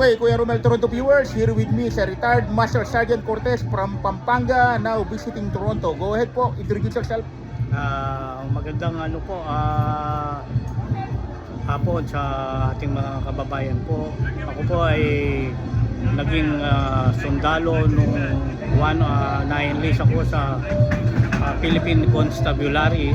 Okay, Kuya Romel, Toronto viewers, here with me sa retired Master Sergeant Cortez from Pampanga, now visiting Toronto. Go ahead po, introduce yourself. Magandang hapon sa ating mga kababayan po. Ako po ay naging sundalo nung na-enlist ako sa Philippine Constabulary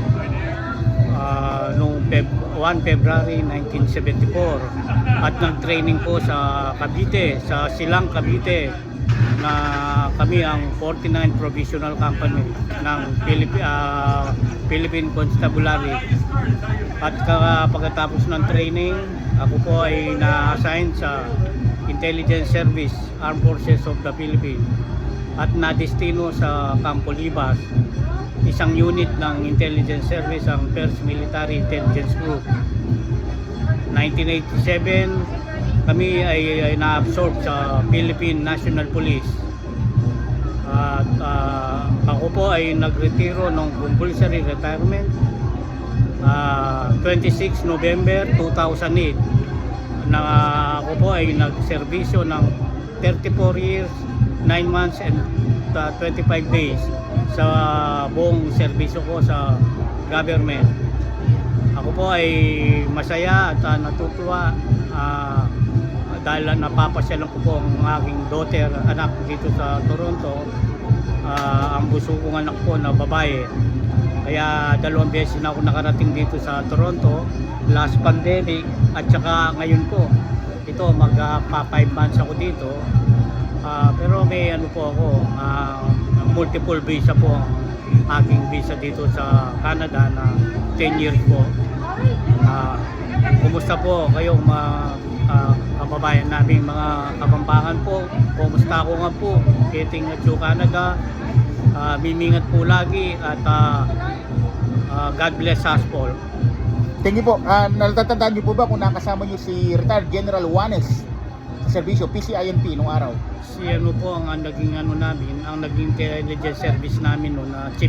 noong 1 February 1974 at nag-training po sa Cavite, sa Silang Cavite, na kami ang 49 Provisional Company ng Philippine Constabulary. At pagkatapos ng training, ako po ay na-assign sa Intelligence Service, Armed Forces of the Philippines, at na-destino sa Campo Libas, isang unit ng Intelligence Service, ang 1st Military Intelligence Group. 1987, kami ay na-absorb sa Philippine National Police. At ako po ay nagretiro ng compulsory retirement 26 November 2008. Na ako po ay nagserbisyo ng 34 years, 9 months and 25 days sa buong serbisyo ko sa government. Ako po ay masaya at natutuwa dahil napapasyalan ko po ang aking daughter, anak dito sa Toronto. Ang bunso kong anak po na babae. Kaya 2 beses na ako nakarating dito sa Toronto, last pandemic at saka ngayon po. Ito magpa 5 months ako dito. Pero may po ako, multiple visa po ang aking visa dito sa Canada na 10 years po. Kumusta po kayong mga kababayan namin, mga kapampangan po? Kumusta ako nga po? Getting at Canada. Mimingat po lagi at God bless us po. Thank you po. Natatandaan niyo po ba kung nakasama niyo si retired General Juanes sa serbisyo, PCINP nung araw? Si po ang naging namin, ang naging intelligence service namin noon na Chief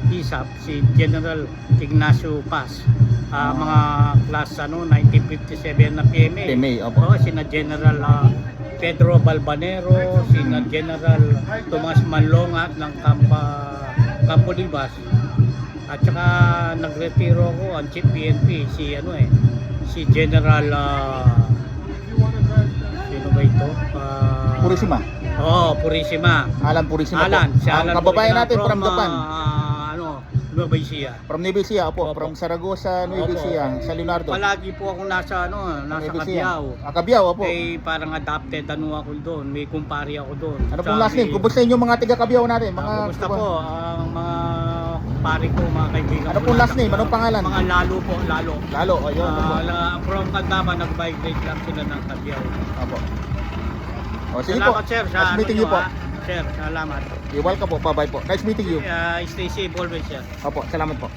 ISAP, si General Ignacio Paz. Mga class 1957 na PMA. Opo. Sina General Pedro Balbanero, sina General Tomas Manlongat ng Campo Libas. At saka nagretiro ako ang Chief PNP, si General sino ba ito? Purisima. Purisima. Alan Purisima. Alan, po. Ang kababayan natin from Japan. Nueva Ecija. From Nueva Ecija, opo. From Saragossa, Nueva Ecija, sa Leonardo. Palagi po ako nasa Cabiao. Cabiao, opo. Parang adopted ako doon. May kumpare ako doon. Ano pong last name? Kumusta inyo mga taga Cabiao natin? Kumusta po ang mga pare ko, mga kaibigan. Ano pong last name? Anong pangalan? Mga Lalo po, Lalo. Lalo, ayun. From Candaman, nag-migrate lang sila ng Cabiao. Opo. O, sige po. Salamat, sir. Nice meeting you po. Sir, salamat. You're welcome po. Bye-bye po. Nice meeting you. Stay safe always, sir. Opo, salamat po.